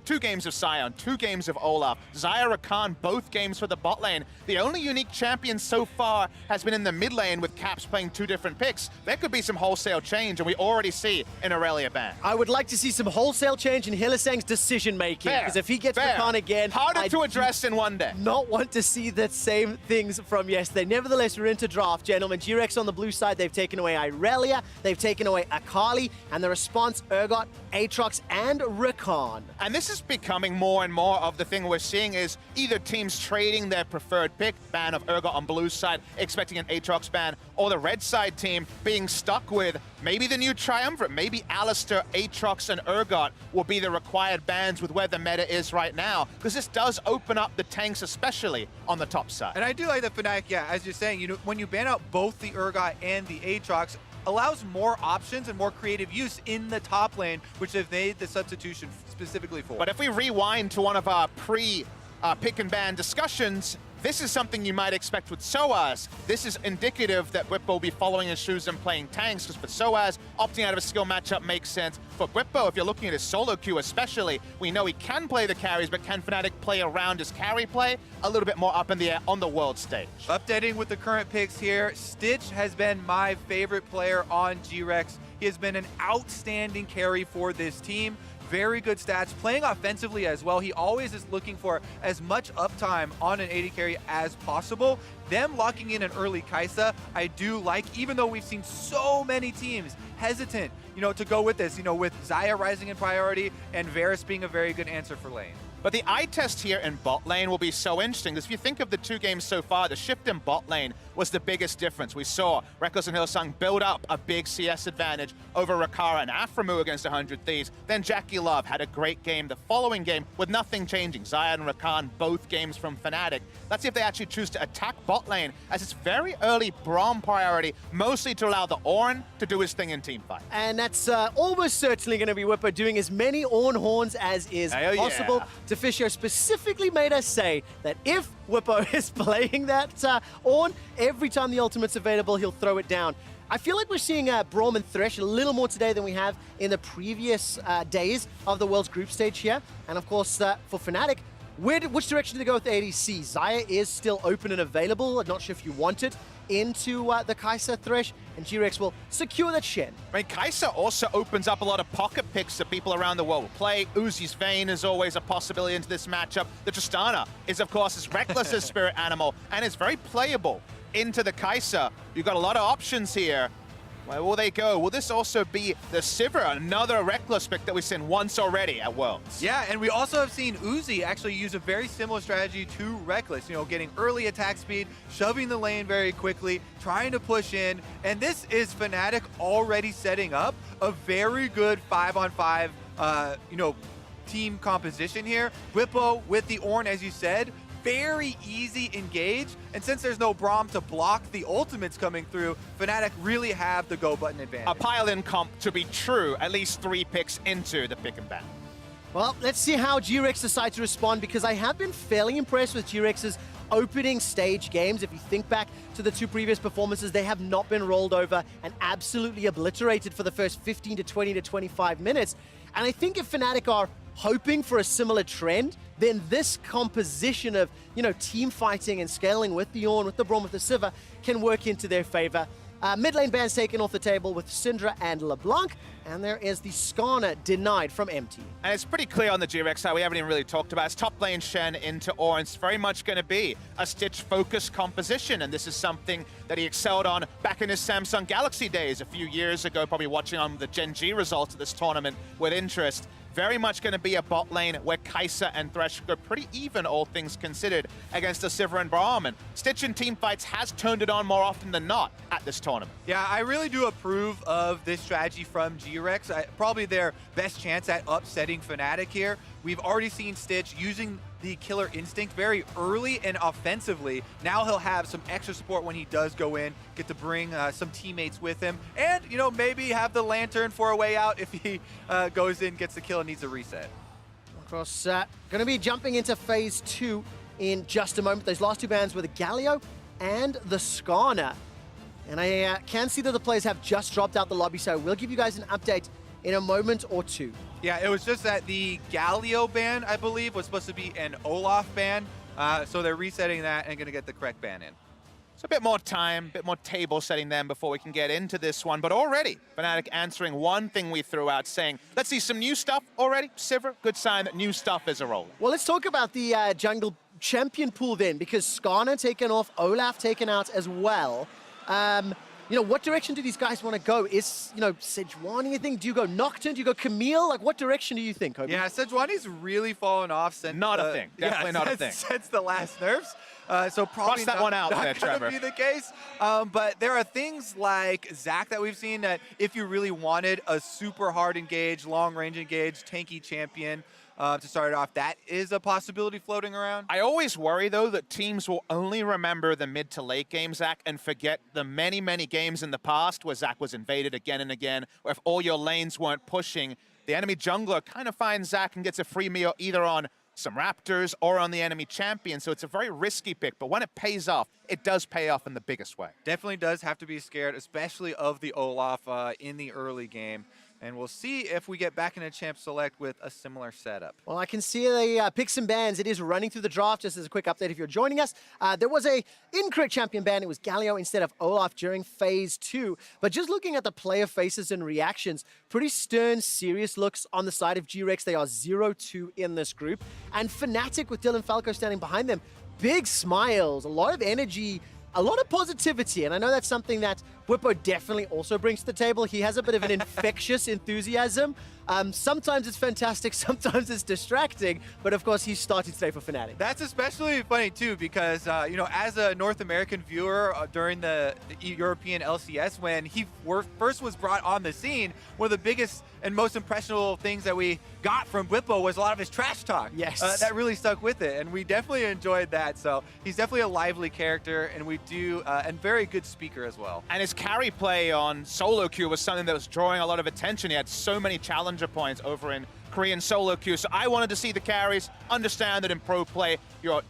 2 games of Sion, 2 games of Olaf, Xayah Rakan, both games for the bot lane. The only unique champion so far has been in the mid lane with Caps playing 2 different picks. There could be some wholesale change, and we already see an Aurelia ban. I would like to see some wholesale change in Hylissang's decision-making, because if he gets Rakan again... Harder to address in one day. Not want to see the same things from yesterday. Nevertheless, we're into draft, gentlemen. GRX on the blue side, they've taken away Aurelia, they've taken away Akali, and the response, Urgot, Aatrox, and Rakan. And this is becoming more and more of the thing we're seeing is either teams trading their preferred pick, ban of Urgot on blue side, expecting an Aatrox ban, or the red side team being stuck with maybe the new Triumvirate, maybe Alistar, Aatrox, and Urgot will be the required bans with where the meta is right now, because this does open up the tanks, especially on the top side. And I do like the Fnatic, yeah, as you're saying, you know, when you ban out both the Urgot and the Aatrox, allows more options and more creative use in the top lane, which they've made the substitution specifically for. But if we rewind to one of our pre-pick and ban discussions, this is something you might expect with Soaz. This is indicative that Bwipo will be following his shoes and playing tanks, because for Soaz, opting out of a skill matchup makes sense. For Bwipo, if you're looking at his solo queue especially, we know he can play the carries, but can Fnatic play around his carry play? A little bit more up in the air on the world stage. Updating with the current picks here, Stitch has been my favorite player on GRX. He has been an outstanding carry for this team. Very good stats, playing offensively as well. He always is looking for as much uptime on an AD carry as possible. Them locking in an early Kai'Sa, I do like, even though we've seen so many teams hesitant, you know, to go with this, you know, with Xayah rising in priority and Varus being a very good answer for lane. But the eye test here in bot lane will be so interesting, because if you think of the 2 games so far, the shift in bot lane was the biggest difference. We saw Rekkles and Hylissang build up a big CS advantage over Rakara and Aframu against 100 Thieves. Then Jackie Love had a great game the following game with nothing changing. Xayah and Rakan, both games from Fnatic. Let's see if they actually choose to attack bot lane, as it's very early Braum priority, mostly to allow the Ornn to do his thing in teamfight. And that's almost certainly going to be Bwipo doing as many Ornn horns as is possible. Yeah. Deficio specifically made us say that if Bwipo is playing that Ornn, every time the ultimate's available, he'll throw it down. I feel like we're seeing Braum and Thresh a little more today than we have in the previous days of the World's group stage here. And of course, for Fnatic, which direction to go with the ADC? Xayah is still open and available. I'm not sure if you want it into the Kai'Sa Thresh, and GRX will secure that Shen. I mean, Kai'Sa also opens up a lot of pocket picks that people around the world will play. Uzi's Vayne is always a possibility into this matchup. The Tristana is, of course, as reckless as Spirit Animal, and is very playable into the Kai'Sa. You've got a lot of options here. Where will they go? Will this also be the Sivir, another reckless pick that we've seen once already at Worlds? Yeah, and we also have seen Uzi actually use a very similar strategy to Reckless, you know, getting early attack speed, shoving the lane very quickly, trying to push in, and this is Fnatic already setting up a very good 5-on-5, you know, team composition here. Bwipo with the Ornn, as you said, very easy engage, and since there's no Braum to block the ultimates coming through, Fnatic really have the go button advantage. A pile-in comp to be true, at least 3 picks into the pick and ban. Well, let's see how GRX decide to respond, because I have been fairly impressed with GRX's opening stage games. If you think back to the 2 previous performances, they have not been rolled over and absolutely obliterated for the first 15 to 20 to 25 minutes. And I think if Fnatic are hoping for a similar trend, then this composition of, you know, team fighting and scaling with the Ornn, with the Braum, with the Sivir can work into their favor. Mid lane bans taken off the table with Syndra and LeBlanc, and there is the Skarner denied from MT. And it's pretty clear on the GRX side, we haven't even really talked about, it's top lane Shen into Ornn. It's very much going to be a Stitch-focused composition, and this is something that he excelled on back in his Samsung Galaxy days a few years ago, probably watching on the Gen G results of this tournament with interest. Very much going to be a bot lane where Kai'Sa and Thresh go pretty even, all things considered, against the Sivir and Braum. And Stitch in teamfights has turned it on more often than not at this tournament. Yeah, I really do approve of this strategy from GRX. Probably their best chance at upsetting Fnatic here. We've already seen Stitch using the killer instinct very early and offensively. Now he'll have some extra support when he does go in, get to bring some teammates with him, and, you know, maybe have the Lantern for a way out if he goes in, gets the kill, and needs a reset. Of course, going to be jumping into phase 2 in just a moment. Those last 2 bans were the Galio and the Skarner. And I can see that the players have just dropped out the lobby, so we'll give you guys an update in a moment or two. Yeah, it was just that the Galio ban, I believe, was supposed to be an Olaf ban. So they're resetting that and going to get the correct ban in. So a bit more time, a bit more table setting then before we can get into this one. But already, Fnatic answering one thing we threw out, saying, let's see some new stuff already. Sivir, good sign that new stuff is a rolling. Well, let's talk about the jungle champion pool then, because Skarner taken off, Olaf taken out as well. You know, what direction do these guys want to go? Is, you know, Sejuani, you think? Do you go Nocturne? Do you go Camille? Like, what direction do you think, Kobe? Yeah, Sejuani's really fallen off since... Not a thing. Definitely not a thing. Since the last nerfs. So probably Bust that one out there, not Trevor. gonna be the case. But there are things like Zac that we've seen that if you really wanted a super hard engage, long range engage, tanky champion to start it off, that is a possibility floating around. I always worry, though, that teams will only remember the mid to late game, Zac, and forget the many, many games in the past where Zac was invaded again and again, or if all your lanes weren't pushing, the enemy jungler kind of finds Zac and gets a free meal either on some Raptors or on the enemy champion, so it's a very risky pick, but when it pays off, it does pay off in the biggest way. Definitely does have to be scared, especially of the Olaf in the early game. And we'll see if we get back into Champ Select with a similar setup. Well, I can see the picks and bans. It is running through the draft. Just as a quick update, if you're joining us, there was a incorrect champion ban. It was Galio instead of Olaf during Phase 2. But just looking at the player faces and reactions, pretty stern, serious looks on the side of GRX. They are 0-2 in this group. And Fnatic with Dylan Falco standing behind them. Big smiles, a lot of energy, a lot of positivity, and I know that's something that Whippo definitely also brings to the table. He has a bit of an infectious enthusiasm. Sometimes it's fantastic, sometimes it's distracting, but of course he's starting today for Fnatic. That's especially funny too because, you know, as a North American viewer during the European LCS, when he first was brought on the scene, one of the biggest and most impressionable things that we got from Whippo was a lot of his trash talk. Yes. That really stuck with it, and we definitely enjoyed that. So he's definitely a lively character, and we do, and very good speaker as well. And his carry play on solo queue was something that was drawing a lot of attention. He had so many challenger points over in Korean solo queue, so I wanted to see the carries, understand that in pro play, your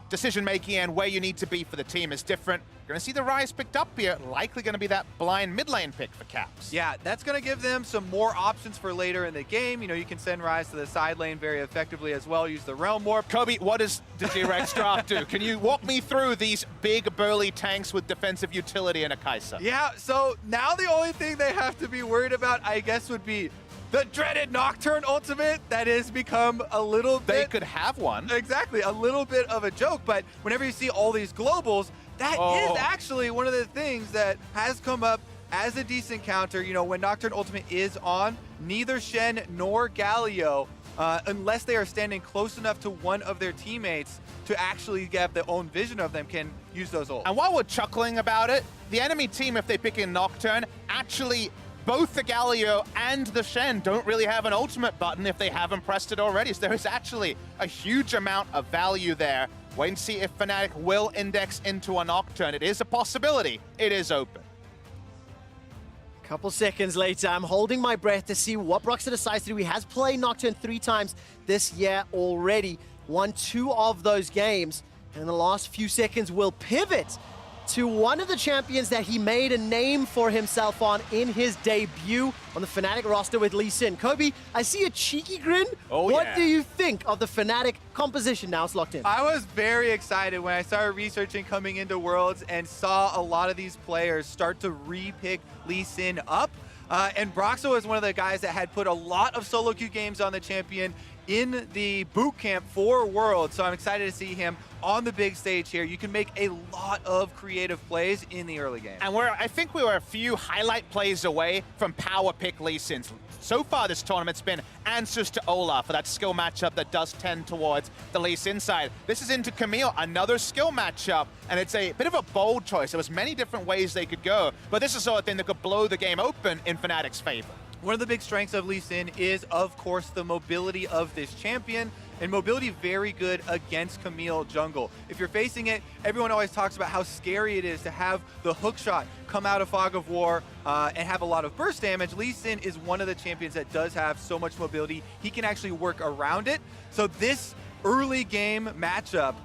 decision-making and where you need to be for the team is different. You're going to see the Rise picked up here, likely going to be that blind mid lane pick for Caps. Yeah, that's going to give them some more options for later in the game. You know, you can send Rise to the side lane very effectively as well, use the Realm Warp. Kobe, what does the GRX draft do? Can you walk me through these big, burly tanks with defensive utility and a Kai'Sa? Yeah, so now the only thing they have to be worried about, I guess, would be the dreaded Nocturne ultimate that has become a little bit... They could have one. Exactly, a little bit of a joke, but whenever you see all these globals, that is actually one of the things that has come up as a decent counter. You know, when Nocturne Ultimate is on, neither Shen nor Galio, unless they are standing close enough to one of their teammates to actually have their own vision of them, can use those ults. And while we're chuckling about it, the enemy team, if they pick in Nocturne, actually both the Galio and the Shen don't really have an ultimate button if they haven't pressed it already. So there is actually a huge amount of value there. Wait and see if Fnatic will index into a Nocturne. It is a possibility. It is open. Couple seconds later, I'm holding my breath to see what Broxah decides to do. He has played Nocturne 3 times this year already, won 2 of those games, and in the last few seconds will pivot to one of the champions that he made a name for himself on in his debut on the Fnatic roster with Lee Sin. Kobe, I see a cheeky grin. What do you think of the Fnatic composition now it's locked in? I was very excited when I started researching coming into Worlds and saw a lot of these players start to re-pick Lee Sin up. And Broxah was one of the guys that had put a lot of solo queue games on the champion in the boot camp for Worlds, so I'm excited to see him on the big stage here. You can make a lot of creative plays in the early game. And I think we were a few highlight plays away from power pick Lee Sin. So far this tournament's been answers to Olaf for that skill matchup that does tend towards the Lee Sin side. This is into Camille, another skill matchup, and it's a bit of a bold choice. There was many different ways they could go, but this is the sort of thing that could blow the game open in Fnatic's favor. One of the big strengths of Lee Sin is, of course, the mobility of this champion, and mobility very good against Camille jungle. If you're facing it, everyone always talks about how scary it is to have the hook shot come out of Fog of War and have a lot of burst damage. Lee Sin is one of the champions that does have so much mobility. He can actually work around it. So this early game matchup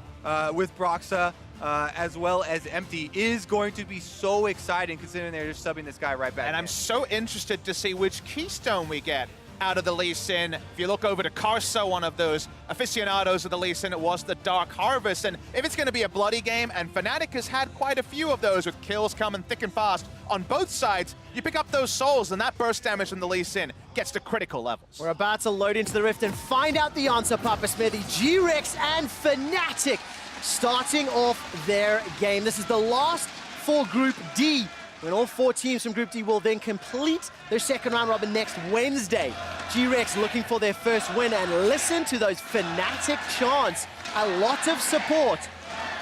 with Broxah, as well as Empty, is going to be so exciting considering they're just subbing this guy right back And in. I'm so interested to see which keystone we get out of the Lee Sin. If you look over to Carso, one of those aficionados of the Lee Sin, it was the Dark Harvest. And if it's going to be a bloody game, and Fnatic has had quite a few of those with kills coming thick and fast on both sides, you pick up those souls, and that burst damage from the Lee Sin gets to critical levels. We're about to load into the Rift and find out the answer, Papa Smithy. GRX and Fnatic starting off their game. This is the last for Group D, when all 4 teams from Group D will then complete their second round robin next Wednesday. GRX looking for their first win, and listen to those Fnatic chants. A lot of support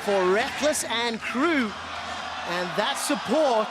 for Reckless and crew, and that support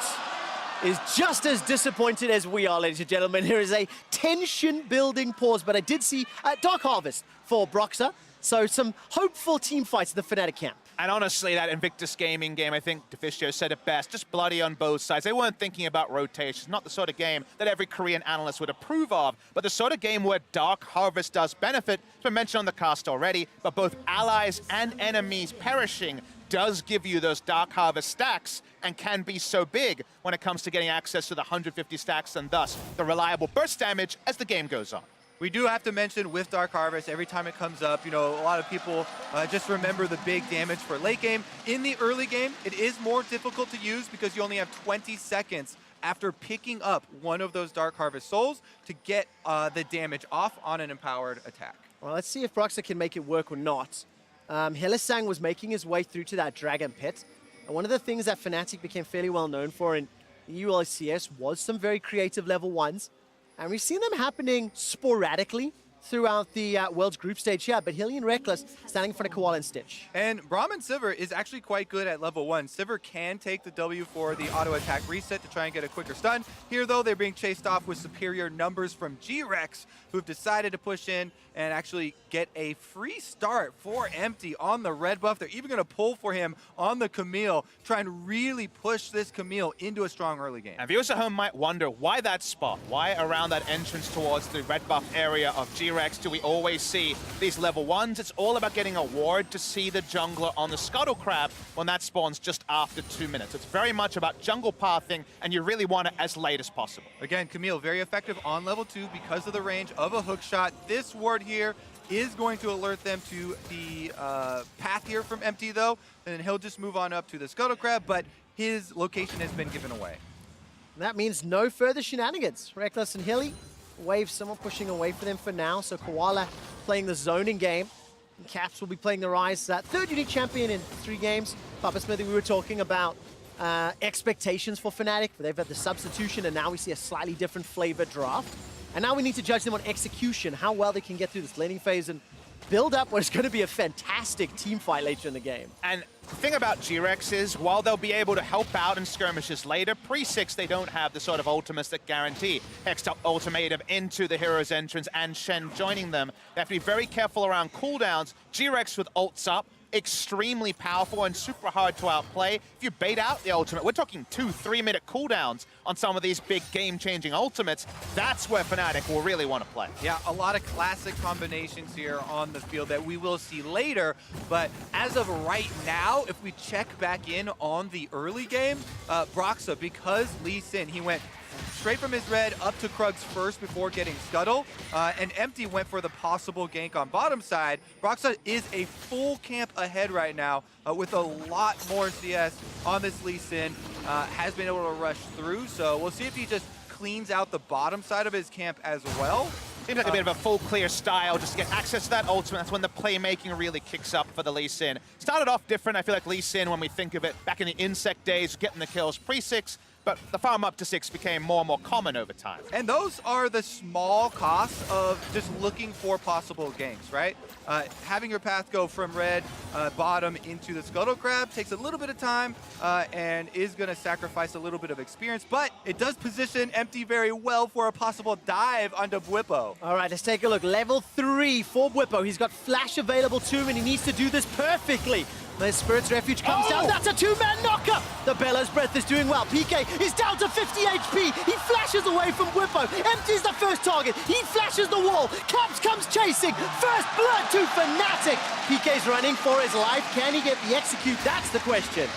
is just as disappointed as we are, ladies and gentlemen. Here is a tension-building pause, but I did see Dark Harvest for Broxah, so some hopeful team fights in the Fnatic camp. And honestly, that Invictus Gaming game, I think Deficio said it best, just bloody on both sides. They weren't thinking about rotations, not the sort of game that every Korean analyst would approve of, but the sort of game where Dark Harvest does benefit. It's been mentioned on the cast already, but both allies and enemies perishing does give you those Dark Harvest stacks and can be so big when it comes to getting access to the 150 stacks and thus the reliable burst damage as the game goes on. We do have to mention with Dark Harvest, every time it comes up, you know, a lot of people just remember the big damage for late game. In the early game, it is more difficult to use because you only have 20 seconds after picking up one of those Dark Harvest souls to get the damage off on an empowered attack. Well, let's see if Broxah can make it work or not. Hylissang was making his way through to that Dragon Pit. And one of the things that Fnatic became fairly well known for in the ULCS was some very creative level 1s. And we've seen them happening sporadically throughout the World's group stage here, but Hilly and Reckless standing in front of Koala and Stitch. And Brahmin Sivir is actually quite good at level 1. Sivir can take the W for the auto attack reset to try and get a quicker stun. Here though, they're being chased off with superior numbers from GRX, who've decided to push in and actually get a free start for Empty on the red buff. They're even going to pull for him on the Camille, trying to really push this Camille into a strong early game. And viewers at home might wonder why that spot, why around that entrance towards the red buff area of GRX do we always see these level 1s? It's all about getting a ward to see the jungler on the Scuttle Crab when that spawns just after 2 minutes. It's very much about jungle pathing, and you really want it as late as possible. Again, Camille, very effective on level 2 because of the range of a hook shot. This ward here is going to alert them to the path here from Empty though, and then he'll just move on up to the Scuttle Crab, but his location has been given away. That means no further shenanigans. Reckless and Hilly, Wave somewhat pushing away for them for now, so Koala playing the zoning game. And Caps will be playing the Rise, that third unique champion in 3 games. Papa Smithy, we were talking about expectations for Fnatic. They've had the substitution, and now we see a slightly different flavor draft. And now we need to judge them on execution, how well they can get through this laning phase and build up what is going to be a fantastic team fight later in the game. And the thing about GRX is, while they'll be able to help out in skirmishes later, pre-6 they don't have the sort of ultimates that guarantee Hex ultimatum into the hero's entrance and Shen joining them. They have to be very careful around cooldowns. GRX with ults up, extremely powerful and super hard to outplay. If you bait out the ultimate, we're talking 2-3 minute cooldowns on some of these big game-changing ultimates. That's where Fnatic will really want to play. Yeah, a lot of classic combinations here on the field that we will see later, but as of right now, if we check back in on the early game, Broxah, because Lee Sin, he went straight from his red up to Krug's first before getting Scuttle, and Empty went for the possible gank on bottom side. Broxah is a full camp ahead right now with a lot more CS on this Lee Sin, has been able to rush through, so we'll see if he just cleans out the bottom side of his camp as well. Seems like a bit of a full clear style just to get access to that ultimate. That's when the playmaking really kicks up for the Lee Sin. Started off different, I feel like Lee Sin, when we think of it, back in the Insect days, getting the kills pre-6, but the farm up to 6 became more and more common over time. And those are the small costs of just looking for possible ganks, right? Having your path go from red bottom into the Scuttle Crab takes a little bit of time and is going to sacrifice a little bit of experience, but it does position Empty very well for a possible dive onto Bwipo. All right, let's take a look. Level 3 for Bwipo. He's got flash available to him, and he needs to do this perfectly. The Spirit's Refuge comes down. That's a 2-man knocker. The Bellow's Breath is doing well. PK is down to 50 HP. He flashes away from Bwipo. Empties the first target. He flashes the wall. Caps comes chasing. First blood to Fnatic. PK's running for his life. Can he get the execute? That's the question.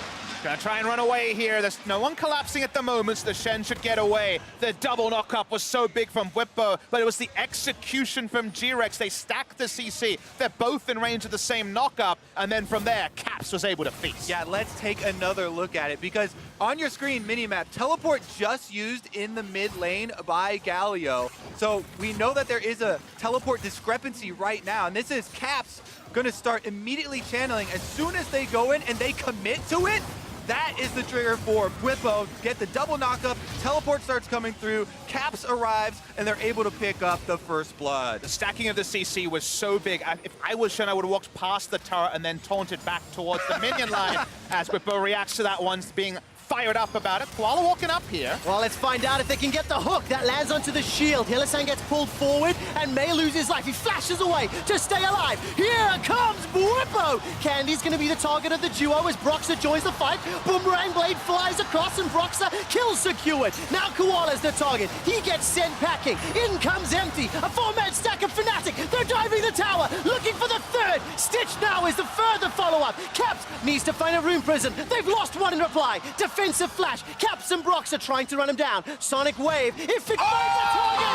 Gonna try and run away here. There's no one collapsing at the moment, so the Shen should get away. The double knock-up was so big from Whippo, but it was the execution from GRX. They stacked the CC. They're both in range of the same knock-up, and then from there, Caps was able to feast. Yeah, let's take another look at it, because on your screen minimap, teleport just used in the mid lane by Galio. So we know that there is a teleport discrepancy right now, and this is Caps gonna start immediately channeling. As soon as they go in and they commit to it, that is the trigger for Whippo. Get the double knock-up, teleport starts coming through, Caps arrives, and they're able to pick up the first blood. The stacking of the CC was so big. If I was Shen, I would have walked past the turret and then taunted back towards the minion line as Whippo reacts to that one being fired up about it. Koala walking up here. Well, let's find out if they can get the hook that lands onto the shield. Hylissang gets pulled forward, and May loses life. He flashes away to stay alive. Here comes Whippo. Candy's going to be the target of the duo as Broxah joins the fight. Boomerang Blade flies across, and Broxah kills secured. Now Koala's the target. He gets sent packing. In comes Empty. A 4-man stack of Fnatic. They're driving the tower, looking for the third. Stitch now is the further follow-up. Caps needs to find a rune prison. They've lost one in reply. Defensive flash. Caps and Broxah trying to run him down. Sonic wave. If it finds the target,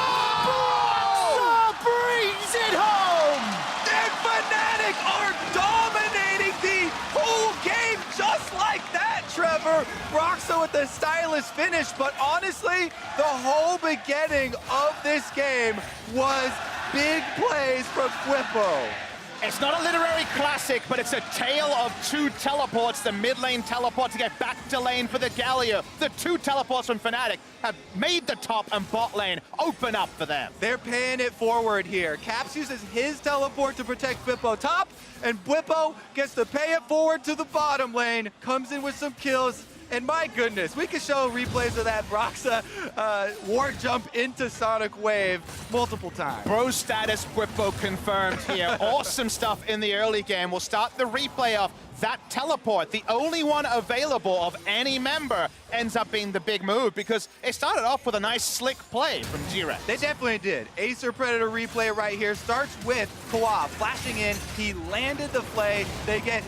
Broxah brings it home! And Fnatic are dominating the whole game just like that, Trevor. Broxah with the stylish finish, but honestly, the whole beginning of this game was big plays from Whippo. It's not a literary classic, but it's a tale of two teleports. The mid lane teleport to get back to lane for the Galio. The two teleports from Fnatic have made the top and bot lane open up for them. They're paying it forward here. Caps uses his teleport to protect Whippo top, and Whippo gets to pay it forward to the bottom lane, comes in with some kills. And my goodness, we could show replays of that Broxah war jump into Sonic Wave multiple times. Bro status Whippo confirmed here. Awesome stuff in the early game. We'll start the replay off. That teleport, the only one available of any member, ends up being the big move because it started off with a nice slick play from GRX. They definitely did. Acer Predator replay right here starts with Kawa flashing in. He landed the play. They get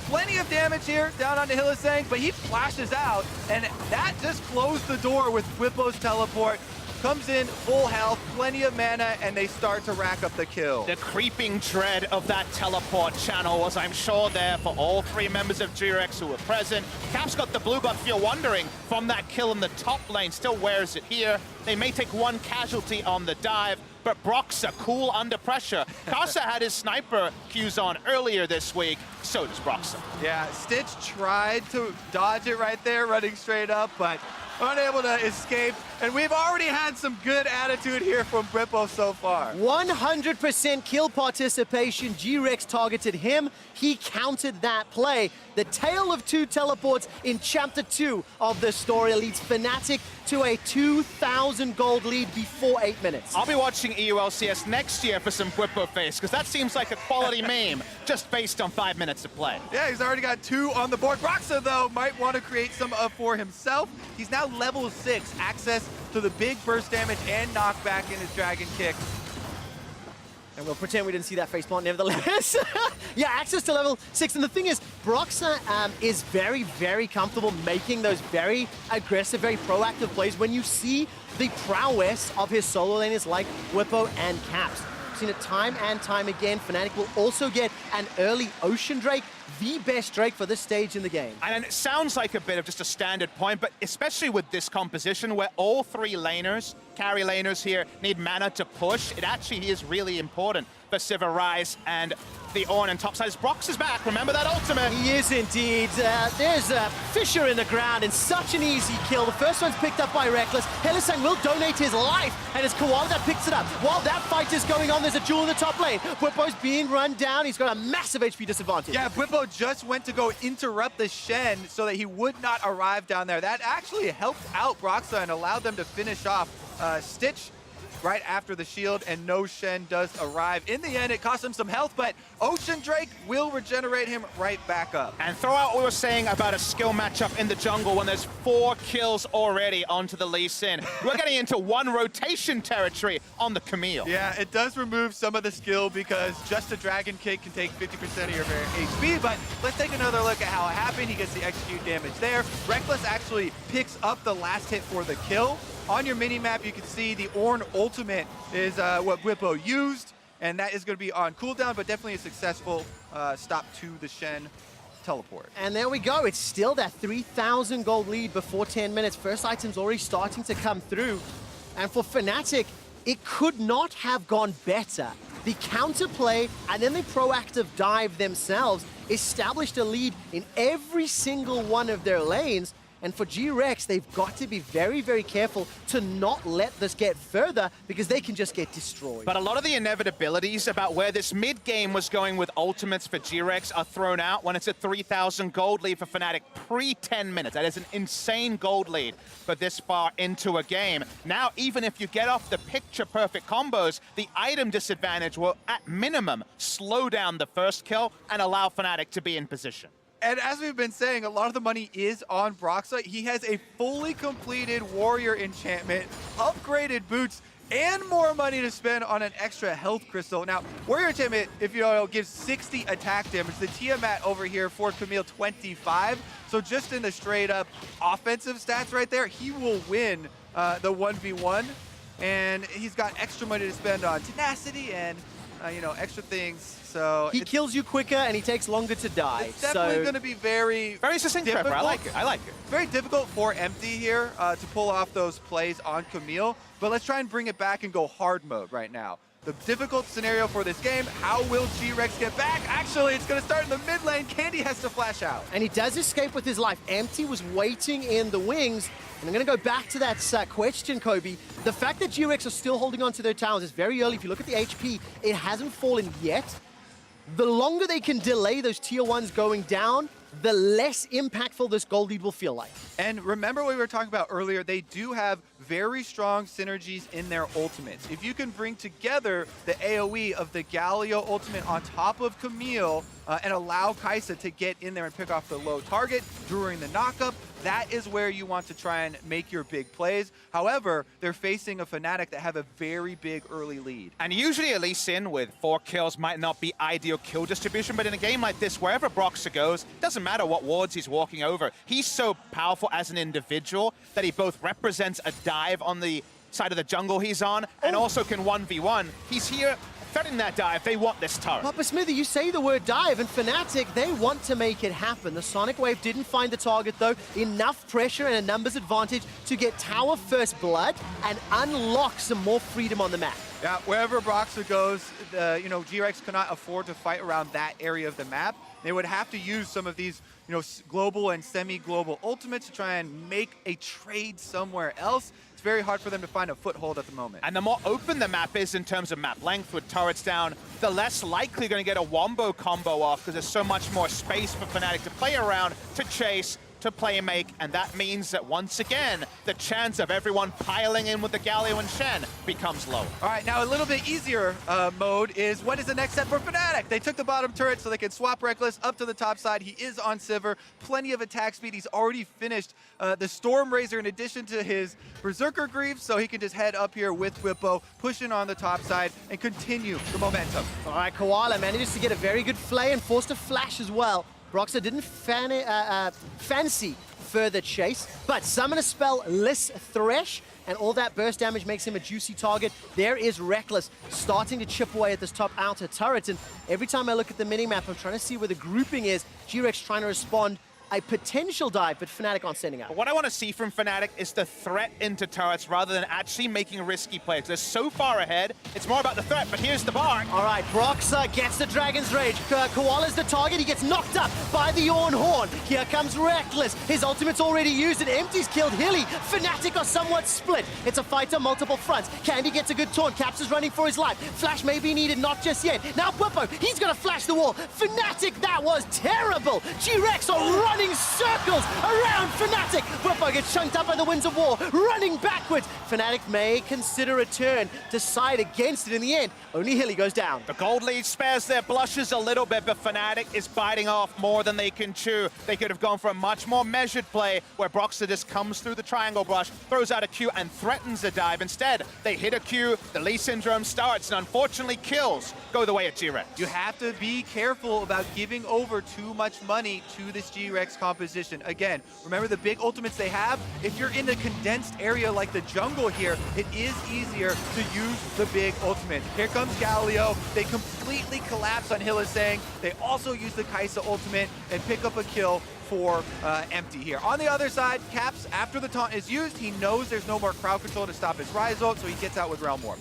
plenty of damage here down onto Hylissang, but he flashes out, and that just closed the door with Whippo's teleport. Comes in full health, plenty of mana, and they start to rack up the kill. The creeping dread of that teleport channel was, I'm sure, there for all three members of GRX who were present. Caps got the blue buff, if you're wondering, from that kill in the top lane, still wears it here. They may take one casualty on the dive, but Broxah cool under pressure. Karsa had his sniper cues on earlier this week, so does Broxah. Yeah, Stitch tried to dodge it right there, running straight up, but unable to escape. And we've already had some good attitude here from Whippo so far. 100% kill participation. GRX targeted him. He countered that play. The tale of two teleports in Chapter 2 of the story leads Fnatic to a 2,000 gold lead before 8 minutes. I'll be watching EULCS next year for some Whippo face, because that seems like a quality meme just based on 5 minutes of play. Yeah, he's already got 2 on the board. Broxah, though, might want to create some for himself. He's now level 6, access to the big burst damage and knockback in his Dragon Kick. And we'll pretend we didn't see that faceplant nevertheless. Yeah, access to level 6. And the thing is, Broxah is very, very comfortable making those very aggressive, very proactive plays when you see the prowess of his solo laners like Whippo and Caps. We've seen it time and time again. Fnatic will also get an early Ocean Drake, the best Drake for this stage in the game. And it sounds like a bit of just a standard point, but especially with this composition where all three laners, carry laners here, need mana to push, it actually is really important for Sivir Rise and the Ornn and topside. Brox is back, remember that ultimate? He is indeed. There's a fissure in the ground and such an easy kill. The first one's picked up by Reckless. Hylissang will donate his life, and it's Koala that picks it up. While that fight is going on, there's a duel in the top lane. Whippo's being run down. He's got a massive HP disadvantage. Yeah, Whippo just went to go interrupt the Shen so that he would not arrive down there. That actually helped out Broxah and allowed them to finish off. Stitch right after the shield, and no Shen does arrive. In the end, it costs him some health, but Ocean Drake will regenerate him right back up. And throw out what we were saying about a skill matchup in the jungle when there's 4 kills already onto the Lee Sin. We're getting into 1 rotation territory on the Camille. Yeah, it does remove some of the skill because just a Dragon Kick can take 50% of your HP, but let's take another look at how it happened. He gets the execute damage there. Reckless actually picks up the last hit for the kill. On your mini-map, you can see the Ornn ultimate is what Whippo used, and that is going to be on cooldown, but definitely a successful stop to the Shen teleport. And there we go. It's still that 3,000 gold lead before 10 minutes. First item's already starting to come through. And for Fnatic, it could not have gone better. The counterplay and then the proactive dive themselves established a lead in every single one of their lanes. And for GRX, they've got to be very, very careful to not let this get further because they can just get destroyed. But a lot of the inevitabilities about where this mid-game was going with ultimates for GRX are thrown out when it's a 3,000 gold lead for Fnatic pre-10 minutes. That is an insane gold lead for this far into a game. Now, even if you get off the picture-perfect combos, the item disadvantage will, at minimum, slow down the first kill and allow Fnatic to be in position. And as we've been saying, a lot of the money is on Broxah. He has a fully completed warrior enchantment, upgraded boots, and more money to spend on an extra health crystal. Now, warrior enchantment, if you know, gives 60 attack damage. The Tiamat over here for Camille 25. So just in the straight up offensive stats right there, he will win the 1v1. And he's got extra money to spend on tenacity and you know, extra things. So he kills you quicker and he takes longer to die. It's definitely going to be very succinct, Trevor. I like it. I like it. Very difficult for Empty here to pull off those plays on Camille. But let's try and bring it back and go hard mode right now. The difficult scenario for this game, how will GRX get back? Actually, it's going to start in the mid lane. Candy has to flash out. And he does escape with his life. Empty was waiting in the wings. And I'm going to go back to that question, Kobe. The fact that GRX are still holding on to their towers is very early. If you look at the HP, it hasn't fallen yet. The longer they can delay those tier 1s going down, the less impactful this gold lead will feel like. And remember what we were talking about earlier, they do have very strong synergies in their ultimates. If you can bring together the AoE of the Galio ultimate on top of Camille and allow Kai'Sa to get in there and pick off the low target during the knockup, that is where you want to try and make your big plays. However, they're facing a Fnatic that have a very big early lead. And usually a Lee Sin with 4 kills might not be ideal kill distribution, but in a game like this, wherever Broxah goes, doesn't matter what wards he's walking over. He's so powerful as an individual that he both represents a dive on the side of the jungle he's on and also can 1v1. He's here threatening that dive. They want this turret. Papa Smithy, you say the word dive, and Fnatic, they want to make it happen. The Sonic Wave didn't find the target, though. Enough pressure and a numbers advantage to get tower first blood and unlock some more freedom on the map. Yeah, wherever Broxah goes, you know, GRX cannot afford to fight around that area of the map. They would have to use some of these, you know, global and semi-global ultimates to try and make a trade somewhere else. It's very hard for them to find a foothold at the moment. And the more open the map is in terms of map length with turrets down, the less likely you're going to get a wombo combo off because there's so much more space for Fnatic to play around, to chase, to play and make, and that means that once again, the chance of everyone piling in with the Galio and Shen becomes lower. All right, now a little bit easier mode is what is the next step for Fnatic? They took the bottom turret so they can swap Reckless up to the top side. He is on Sivir, plenty of attack speed. He's already finished the Storm Razor in addition to his Berserker Greaves, so he can just head up here with Whippo, pushing on the top side and continue the momentum. All right, Koala manages to get a very good flay and forced a flash as well. Broxah didn't fancy further chase, but summon a spell, Liss Thresh, and all that burst damage makes him a juicy target. There is Reckless starting to chip away at this top outer turret, and every time I look at the minimap, I'm trying to see where the grouping is. GRX trying to respond. A potential dive, but Fnatic aren't sending out. But what I want to see from Fnatic is the threat into turrets rather than actually making risky plays. They're so far ahead, it's more about the threat, but here's the bar. All right, Broxah gets the Dragon's Rage. Koala's the target. He gets knocked up by the Ornn Horn. Here comes Reckless. His ultimate's already used, and Empty's killed Hilly. Fnatic are somewhat split. It's a fight on multiple fronts. Candy gets a good taunt. Caps is running for his life. Flash may be needed, not just yet. Now Whippo, he's got a flash smash the wall. Fnatic, that was terrible. GRX are running circles around Fnatic. Bwippo gets chunked up by the winds of war, running backwards. Fnatic may consider a turn to side against it in the end. Only Hilly goes down. The gold lead spares their blushes a little bit, but Fnatic is biting off more than they can chew. They could have gone for a much more measured play where Broxah just comes through the triangle brush, throws out a Q, and threatens a dive. Instead, they hit a Q, the Lee Syndrome starts, and unfortunately kills go the way of GRX. You have to be careful about giving over too much money to this GRX composition. Again, remember the big ultimates they have? If you're in a condensed area like the jungle here, it is easier to use the big ultimate. Here comes Galio. They completely collapse on Hylissang. They also use the Kai'Sa ultimate and pick up a kill for Empty here. On the other side, Caps, after the taunt is used, he knows there's no more crowd control to stop his Rise ult, so he gets out with Realm Warp.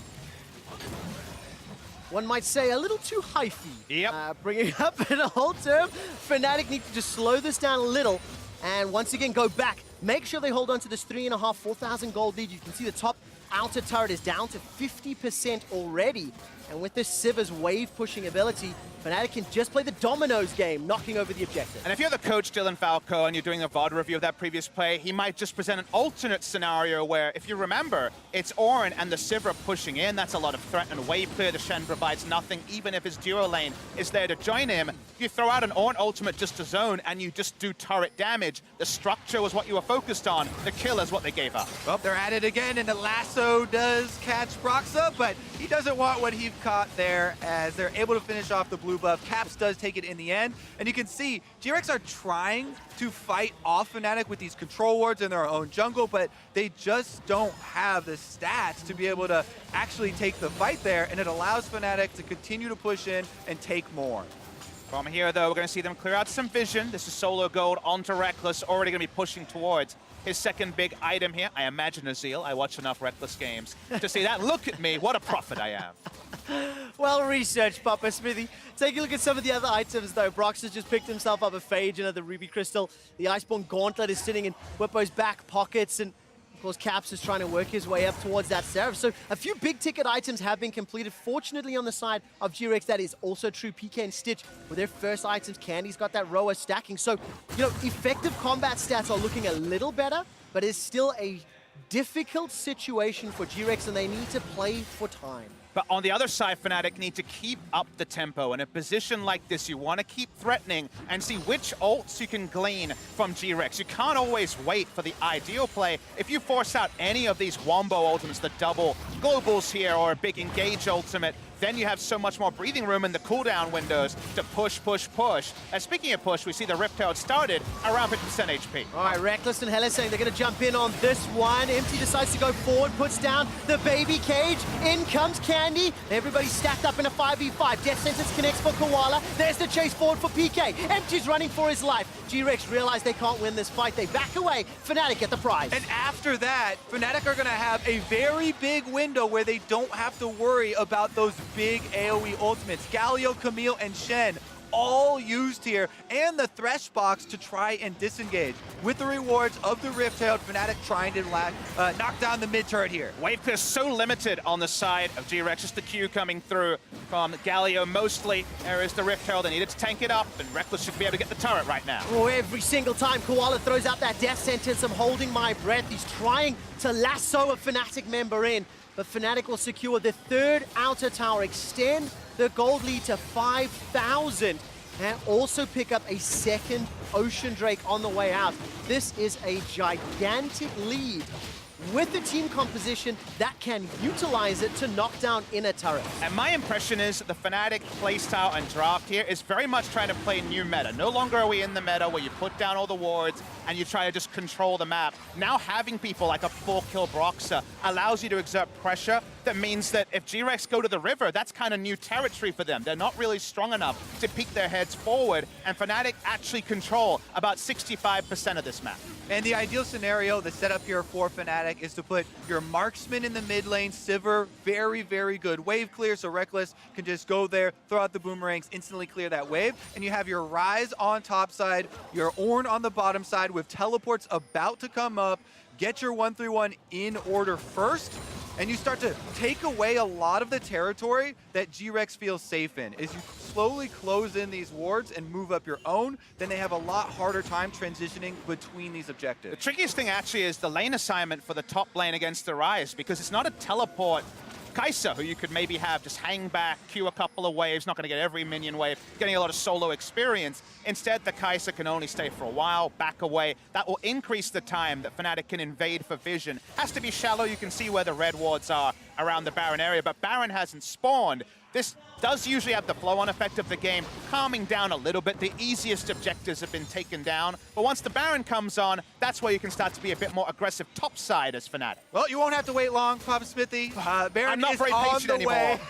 One might say a little too hyphy. Yep. Bringing up an whole term. Fnatic need to just slow this down a little and once again go back. Make sure they hold on to this 3.5, 4,000 gold lead. You can see the top outer turret is down to 50% already. And with this Sivir's wave pushing ability, Fnatic can just play the dominoes game, knocking over the objective. And if you're the coach, Dylan Falco, and you're doing a VOD review of that previous play, he might just present an alternate scenario where, if you remember, it's Orin and the Sivir pushing in. That's a lot of threat and wave clear. The Shen provides nothing, even if his duo lane is there to join him. You throw out an Orin ultimate just to zone, and you just do turret damage. The structure was what you were focused on. The kill is what they gave up. Well, they're at it again, and the lasso does catch Broxah, but he doesn't want what he caught there as they're able to finish off the blue buff. Caps does take it in the end, and you can see GRX are trying to fight off Fnatic with these control wards in their own jungle, but they just don't have the stats to be able to actually take the fight there, and it allows Fnatic to continue to push in and take more. From here, though, we're going to see them clear out some vision. This is solo gold onto Reckless, already going to be pushing towards his second big item here. I imagine Azil. I watch enough Reckless games to see that. Look at me. What a prophet I am. Well researched, Papa Smithy. Take a look at some of the other items, though. Brox has just picked himself up a Phage, another Ruby Crystal. The Iceborne Gauntlet is sitting in Bwippo's back pockets, and of course, Caps is trying to work his way up towards that Seraph. So a few big-ticket items have been completed. Fortunately, on the side of GRX, that is also true. PK and Stitch with their first items. Candy's got that Roa stacking. So, you know, effective combat stats are looking a little better, but it's still a difficult situation for GRX, and they need to play for time. But on the other side, Fnatic need to keep up the tempo. In a position like this, you want to keep threatening and see which ults you can glean from GRX. You can't always wait for the ideal play. If you force out any of these Wombo ultimates, the double globals here, or a big engage ultimate, then you have so much more breathing room in the cooldown windows to push, push, push. And speaking of push, we see the Rift Herald started around 50% HP. All right, Reckless and Hylissang they're going to jump in on this one. Empty decides to go forward, puts down the baby cage. In comes Candy. Everybody's stacked up in a 5v5. Death Sentence connects for Koala. There's the chase forward for PK. Empty's running for his life. GRX realize they can't win this fight. They back away. Fnatic get the prize. And after that, Fnatic are going to have a very big window where they don't have to worry about those big AoE ultimates. Galio, Camille, and Shen all used here, and the Thresh box to try and disengage. With the rewards of the Rift Herald, Fnatic trying to knock down the mid turret here. Wave clear so limited on the side of GRX, just the Q coming through from Galio mostly. There is the Rift Herald, they needed to tank it up, and Reckless should be able to get the turret right now. Oh, every single time Koala throws out that Death Sentence, I'm holding my breath. He's trying to lasso a Fnatic member in, but Fnatic will secure the third outer tower, extend the gold lead to 5,000, and also pick up a second Ocean Drake on the way out. This is a gigantic lead with the team composition that can utilize it to knock down inner turrets. And my impression is that the Fnatic playstyle and draft here is very much trying to play new meta. No longer are we in the meta where you put down all the wards and you try to just control the map. Now having people like a full kill Broxah allows you to exert pressure. That means that if GRX go to the river, that's kind of new territory for them. They're not really strong enough to peek their heads forward, and Fnatic actually control about 65% of this map. And the ideal scenario, the setup here for Fnatic, is to put your marksman in the mid lane, Sivir, very, very good wave clear, so Reckless can just go there, throw out the boomerangs, instantly clear that wave, and you have your Rise on top side, your Ornn on the bottom side with teleports about to come up. Get your 1-3-1 in order first, and you start to take away a lot of the territory that GRX feels safe in. As you slowly close in these wards and move up your own, then they have a lot harder time transitioning between these objectives. The trickiest thing actually is the lane assignment for the top lane against the Rise, because it's not a teleport Kai'Sa, who you could maybe have just hang back, queue a couple of waves, not going to get every minion wave, getting a lot of solo experience. Instead, the Kai'Sa can only stay for a while, back away. That will increase the time that Fnatic can invade for vision. Has to be shallow. You can see where the red wards are around the Baron area, but Baron hasn't spawned. This does usually have the flow-on effect of the game, calming down a little bit. The easiest objectives have been taken down, but once the Baron comes on, that's where you can start to be a bit more aggressive topside as Fnatic. Well, you won't have to wait long, Papa Smithy. Baron I'm not is very on patient the anymore. way.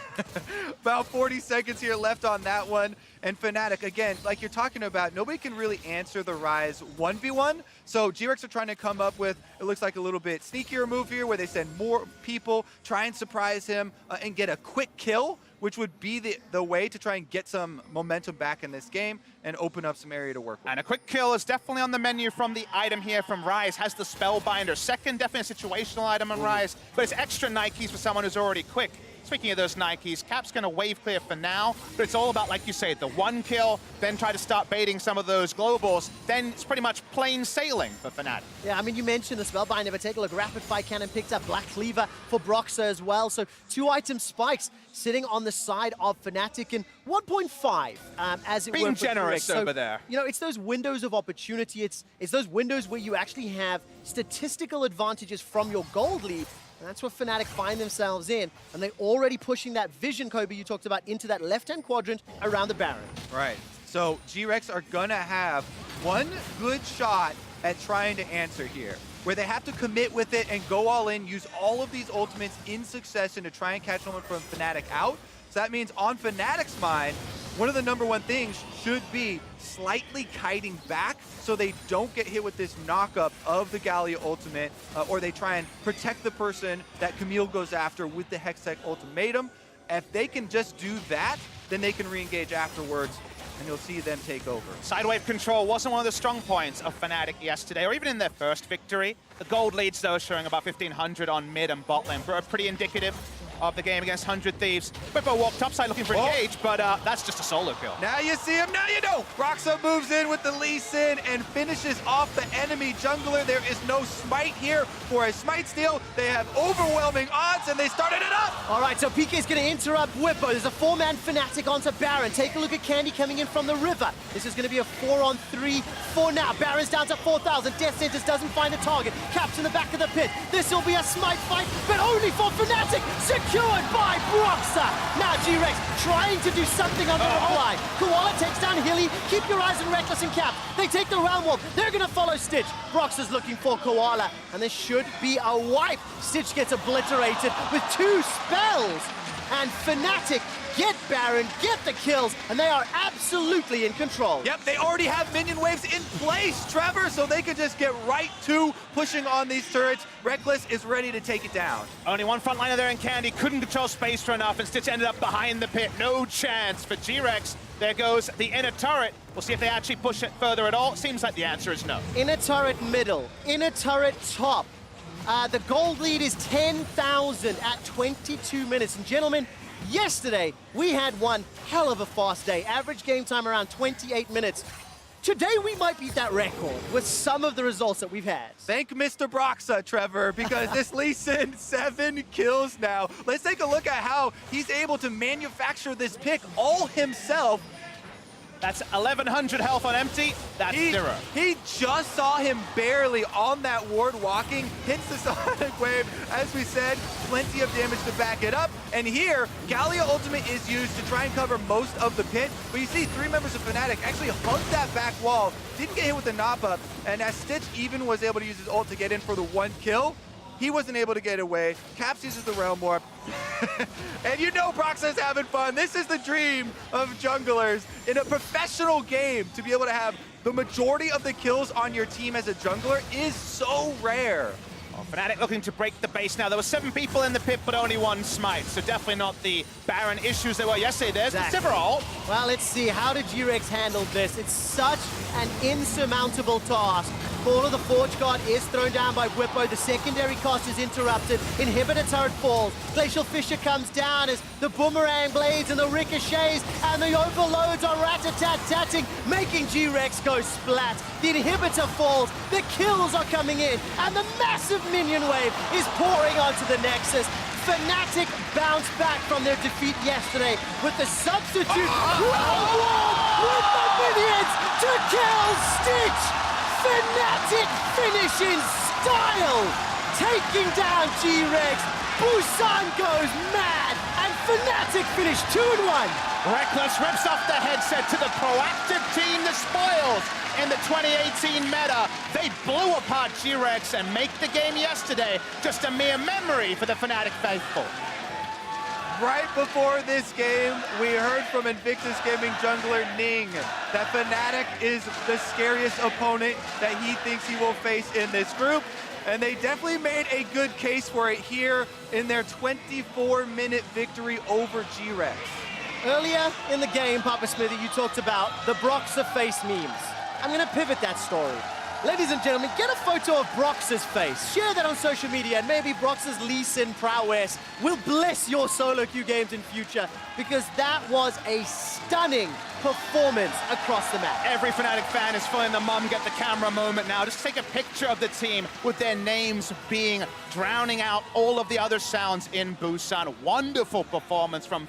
About 40 seconds here left on that one. And Fnatic, again, like you're talking about, nobody can really answer the Rise 1v1. So GRX are trying to come up with, it looks like a little bit sneakier move here where they send more people, try and surprise him, and get a quick kill, which would be the way to try and get some momentum back in this game and open up some area to work with. And a quick kill is definitely on the menu from the item here from Rise. Has the Spellbinder. Second, definitely a situational item on Rise, but it's extra Nikes for someone who's already quick. Speaking of those Nikes, Cap's going to wave clear for now, but it's all about, like you say, the one kill, then try to start baiting some of those globals, then it's pretty much plain sailing for Fnatic. Yeah, I mean, you mentioned the Spellbinder, but take a look. Rapid Fire Cannon picked up Black Cleaver for Broxah as well. So 2-item spikes sitting on the side of Fnatic, and 1.5 as it were. Being for generous GRX. over there. You know, it's those windows of opportunity. It's those windows where you actually have statistical advantages from your gold lead. And that's what Fnatic find themselves in. And they're already pushing that vision, Kobe, you talked about, into that left-hand quadrant around the Baron. Right. So GRX are going to have one good shot at trying to answer here, where they have to commit with it and go all in, use all of these ultimates in succession to try and catch someone from Fnatic out. So that means on Fnatic's mind, one of the #1 things should be slightly kiting back so they don't get hit with this knockup of the Gallia ultimate, or they try and protect the person that Camille goes after with the Hextech ultimatum. If they can just do that, then they can re-engage afterwards, and you'll see them take over. Sidewave control wasn't one of the strong points of Fnatic yesterday, or even in their first victory. The gold leads, though, showing about 1,500 on mid and bot lane. Pretty indicative of the game against 100 Thieves. Bippo walked topside looking for engage, but that's just a solo kill. Now you see him, now you know! Broxah moves in with the Lee Sin and finishes off the enemy jungler. There is no smite here for a smite steal. They have overwhelming odds, and they started it up! All right, so PK's going to interrupt Whippo. There's a 4-man Fnatic onto Baron. Take a look at Candy coming in from the river. This is going to be a 4-on-3 for now. Baron's down to 4,000. Death Sentence doesn't find a target. Cap's in the back of the pit. This will be a smite fight, but only for Fnatic. Secured by Broxah. Now GRX trying to do something on the reply. Koala takes down Hilly. Keep your eyes on Reckless and Cap. They take the round wall. They're going to follow Stitch. Broxah's looking for Koala, and there should be a wipe. Stitch gets obliterated with 2 spells. And Fnatic get Baron, get the kills, and they are absolutely in control. Yep, they already have minion waves in place, Trevor, so they could just get right to pushing on these turrets. Reckless is ready to take it down. Only one frontliner there in Candy, couldn't control space for enough, and Stitch ended up behind the pit. No chance for GRX. There goes the inner turret. We'll see if they actually push it further at all. Seems like the answer is no. Inner turret middle, inner turret top. The gold lead is 10,000 at 22 minutes. And gentlemen, yesterday we had one hell of a fast day. Average game time around 28 minutes. Today we might beat that record with some of the results that we've had. Thank Mr. Broxah, Trevor, because this Lee Sin 7 kills now. Let's take a look at how he's able to manufacture this pick all himself. That's 1,100 health on empty. That's 0. He just saw him barely on that ward walking, hits the Sonic Wave. As we said, plenty of damage to back it up. And here, Gallia Ultimate is used to try and cover most of the pit. But you see 3 members of Fnatic actually hugged that back wall, didn't get hit with the knock-up. And as Stitch even was able to use his ult to get in for the 1 kill, he wasn't able to get away. Caps uses the Realm Warp. And you know Broxah's having fun. This is the dream of junglers in a professional game. To be able to have the majority of the kills on your team as a jungler is so rare. Well, Fnatic looking to break the base now. There were 7 people in the pit, but only 1 smite. So definitely not the Baron issues there were yesterday. There's the Sivir. Well, let's see. How did GRX handle this? It's such an insurmountable task Fall of the Forge Guard is thrown down by Whippo. The secondary cost is interrupted. Inhibitor turret falls. Glacial Fissure comes down as the boomerang blades and the ricochets and the overloads are rat-a-tat-tatting, making GRX go splat. The inhibitor falls. The kills are coming in. And the massive minion wave is pouring onto the Nexus. Fnatic bounced back from their defeat yesterday with the substitute with the minions to kill Stitch. Fnatic finish in style, taking down GRX. Busan goes mad, and Fnatic finish 2-1. Reckless rips off the headset to the proactive team, the spoils. In the 2018 meta, they blew apart GRX and make the game yesterday just a mere memory for the Fnatic faithful. Right before this game, we heard from Invictus Gaming jungler Ning that Fnatic is the scariest opponent that he thinks he will face in this group. And they definitely made a good case for it here in their 24-minute victory over GRX. Earlier in the game, Papa Smithy, you talked about the Broxah face memes. I'm going to pivot that story. Ladies and gentlemen, get a photo of Broxah's face. Share that on social media, and maybe Broxah's Lee Sin prowess will bless your solo queue games in future, because that was a stunning performance across the map. Every Fnatic fan is feeling the mum get the camera moment now. Just take a picture of the team with their names drowning out all of the other sounds in Busan. Wonderful performance from